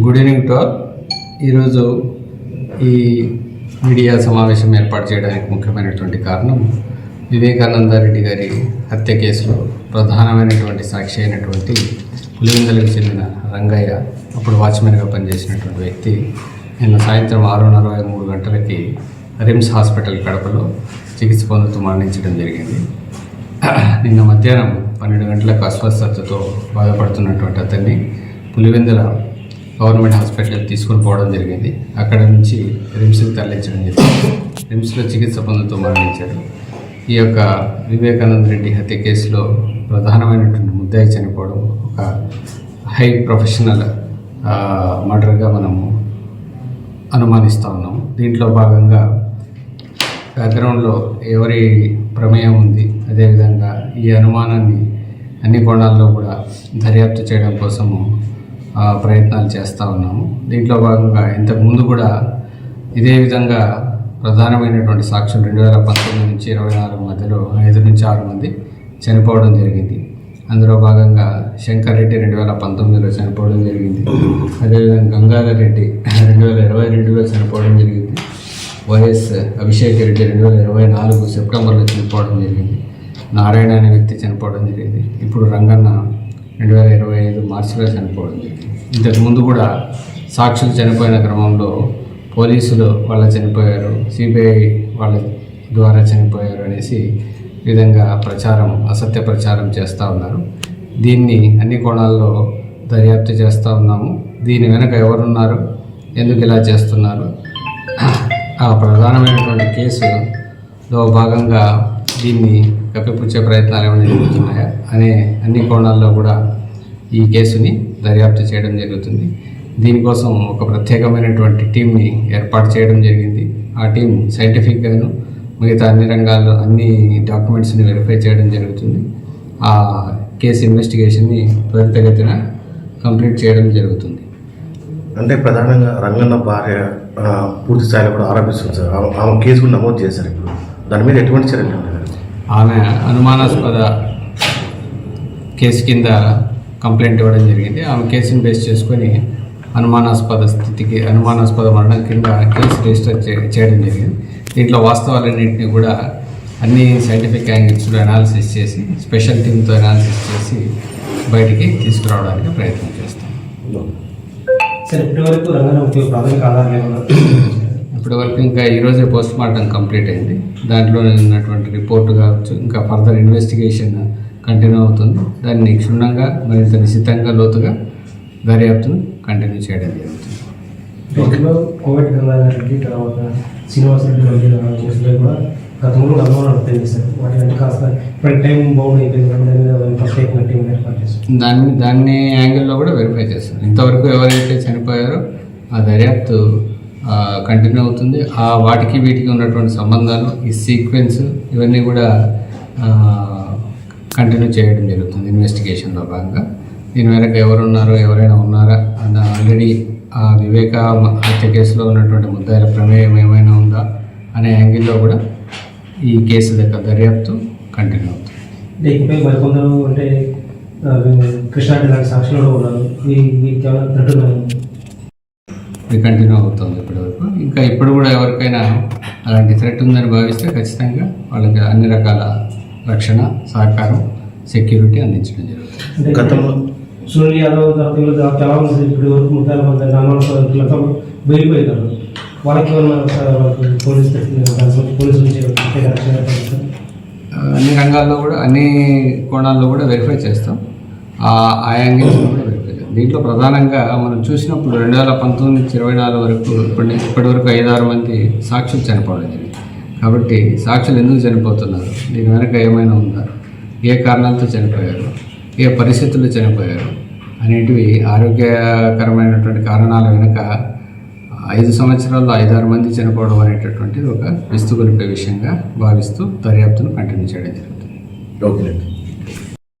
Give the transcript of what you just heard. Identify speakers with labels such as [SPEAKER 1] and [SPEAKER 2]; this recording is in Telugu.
[SPEAKER 1] Good evening to all. ఈరోజు ఈ మీడియా సమావేశం ఏర్పాటు చేయడానికి ముఖ్యమైనటువంటి కారణం వివేకానందరెడ్డి గారి హత్య కేసులో ప్రధానమైనటువంటి సాక్షి అయినటువంటి పులివెందులకు చెందిన రంగయ్య, అప్పుడు వాచ్మెన్గా పనిచేసినటువంటి వ్యక్తి, నిన్న సాయంత్రం 6:43 గంటలకి రిమ్స్ హాస్పిటల్ కడపలో చికిత్స పొందుతూ మరణించడం జరిగింది. నిన్న మధ్యాహ్నం 12 గంటలకు అస్వస్థతతో బాధపడుతున్నటువంటి అతన్ని పులివెందుల గవర్నమెంట్ హాస్పిటల్కి తీసుకొని పోవడం జరిగింది. అక్కడ నుంచి రిమ్స్కి తరలించడం జరిగింది. రిమ్స్లో చికిత్స పొందుతూ మరణించారు. ఈ యొక్క వివేకానంద రెడ్డి హత్య కేసులో ప్రధానమైనటువంటి ముద్దాయి చనిపోవడం ఒక హై ప్రొఫెషనల్ మర్డర్గా మనము అనుమానిస్తూ ఉన్నాము. దీంట్లో భాగంగా బ్యాక్గ్రౌండ్లో ఎవరి ప్రమేయం ఉంది, అదేవిధంగా ఈ అనుమానాన్ని అన్ని కోణాల్లో కూడా దర్యాప్తు చేయడం కోసము ప్రయత్నాలు చేస్తూ ఉన్నాము. దీంట్లో భాగంగా ఇంతకుముందు కూడా ఇదే విధంగా ప్రధానమైనటువంటి సాక్షులు 2019 నుంచి 24 మధ్యలో 5 నుంచి 6 మంది చనిపోవడం జరిగింది. అందులో భాగంగా శంకర్ రెడ్డి 2019లో చనిపోవడం జరిగింది. అదేవిధంగా గంగాధర్ రెడ్డి 2022లో చనిపోవడం జరిగింది. వైఎస్ అభిషేక్ రెడ్డి 2024 సెప్టెంబర్లో చనిపోవడం జరిగింది. నారాయణ అనే వ్యక్తి చనిపోవడం జరిగింది. ఇప్పుడు రంగన్న 2025 మార్చిలో చనిపోవడం జరిగింది. ఇంతకుముందు కూడా సాక్షులు చనిపోయిన క్రమంలో పోలీసులు వాళ్ళు చనిపోయారు, సిబిఐ వాళ్ళ ద్వారా చనిపోయారు అనేసి ఈ విధంగా అసత్య ప్రచారం చేస్తూ ఉన్నారు. దీన్ని అన్ని కోణాల్లో దర్యాప్తు చేస్తూ ఉన్నాము. దీని వెనుక ఎవరున్నారు, ఎందుకు ఇలా చేస్తున్నారు, ఆ ప్రధానమైనటువంటి కేసులో భాగంగా దీన్ని కప్పిపుచ్చే ప్రయత్నాలు ఏమైనా జరుగుతున్నాయా అనే అన్ని కోణాల్లో కూడా ఈ కేసుని దర్యాప్తు చేయడం జరుగుతుంది. దీనికోసం ఒక ప్రత్యేకమైనటువంటి టీంని ఏర్పాటు చేయడం జరిగింది. ఆ టీం సైంటిఫిక్గాను మిగతా అన్ని రంగాల్లో అన్ని డాక్యుమెంట్స్ని వెరిఫై చేయడం జరుగుతుంది. ఆ కేసు ఇన్వెస్టిగేషన్ని త్వరితగతిన కంప్లీట్ చేయడం జరుగుతుంది.
[SPEAKER 2] అంటే ప్రధానంగా రంగన్న భార్య పూర్తి స్థాయిలో కూడా ఆరోపిస్తుంది సార్. ఆమె కేసు కూడా నమోదు చేశారు. ఇప్పుడు దాని మీద ఎటువంటి చర్యలు ఉంటాయి? ఆమె
[SPEAKER 1] అనుమానాస్పద కేసు కింద కంప్లైంట్ ఇవ్వడం జరిగింది. ఆమె కేసుని బేస్ చేసుకొని అనుమానాస్పద మరణం కింద కేసు రిజిస్టర్ చేయడం జరిగింది. దీంట్లో వాస్తవాలన్నింటినీ కూడా అన్ని సైంటిఫిక్ యాంగిల్స్లో అనాలిసిస్ చేసి స్పెషల్ టీమ్తో అనాలిసిస్ చేసి బయటికి తీసుకురావడానికి ప్రయత్నం చేస్తాం. ఇప్పటివరకు ఇంకా ఈరోజే పోస్ట్ మార్టం కంప్లీట్ అయింది. దాంట్లో ఉన్నటువంటి రిపోర్ట్ కావచ్చు, ఇంకా ఫర్దర్ ఇన్వెస్టిగేషన్ కంటిన్యూ అవుతుంది. దాన్ని క్షుణ్ణంగా మరింత నిశ్చితంగా లోతుగా దర్యాప్తును కంటిన్యూ చేయడం జరుగుతుంది.
[SPEAKER 3] కోవిడ్ గంగారెడ్డి తర్వాత శ్రీనివాసరెడ్డి కూడా గతంలో అనుమానాలు వ్యక్తం చేశారు. వాటి కాస్త ఇప్పుడు టైం బౌండ్ అయిపోయింది, ప్రత్యేకంగా టీం ఏర్పాటు చేస్తారు.
[SPEAKER 1] దాన్ని యాంగిల్లో కూడా వెరిఫై చేస్తారు. ఇంతవరకు ఎవరైతే చనిపోయారో ఆ దర్యాప్తు కంటిన్యూ అవుతుంది. ఆ వాటికి వీటికి ఉన్నటువంటి సంబంధాలు, ఈ సీక్వెన్స్ ఇవన్నీ కూడా కంటిన్యూ చేయడం జరుగుతుంది ఇన్వెస్టిగేషన్లో భాగంగా. దీని వెనక ఎవరైనా ఉన్నారా అన్న ఆల్రెడీ ఆ వివేక హత్య కేసులో ఉన్నటువంటి ముద్దాయిల ప్రమేయం ఏమైనా ఉందా అనే యాంగిల్లో కూడా ఈ కేసు దగ్గర దర్యాప్తు కంటిన్యూ అవుతుంది.
[SPEAKER 3] ఇకపై మరికొందరు అంటే కృష్ణారెడ్డి లాంటి సాక్షులు ఉన్నారు,
[SPEAKER 1] ఇది కంటిన్యూ అవుతుంది ఇప్పటివరకు. ఇంకా ఇప్పుడు కూడా ఎవరికైనా అలాంటి థ్రెట్ ఉందని భావిస్తే ఖచ్చితంగా వాళ్ళకి అన్ని రకాల రక్షణ, సహకారం, సెక్యూరిటీ అందించడం జరుగుతుంది.
[SPEAKER 2] గతంలో
[SPEAKER 3] సునీల్ యాదవ్ తర్వాత చాలా మంది ఇప్పుడు వరకు 30 వెళ్ళిపోయారు. వాళ్ళకి
[SPEAKER 1] అన్ని రంగాల్లో కూడా అన్ని కోణాల్లో కూడా వెరిఫై చేస్తాం. ఆ యాంగిల్స్ కూడా వెరిఫై చేస్తాం. దీంట్లో ప్రధానంగా మనం చూసినప్పుడు 2019 నుంచి 24 వరకు ఇప్పటి వరకు 5-6 మంది సాక్షులు చనిపోవడం జరిగింది. కాబట్టి సాక్షులు ఎందుకు చనిపోతున్నారు, దీని వెనక ఏమైనా ఉందా, ఏ కారణాలతో చనిపోయారు, ఏ పరిస్థితుల్లో చనిపోయారు అనేటివి ఆరోగ్యకరమైనటువంటి కారణాల వెనుక 5 సంవత్సరాల్లో 5-6 మంది చనిపోవడం అనేటటువంటిది ఒక విస్తుగొలిపే విషయంగా భావిస్తూ దర్యాప్తును కంటిన్యూ చేయడం జరుగుతుంది.
[SPEAKER 2] ఓకే.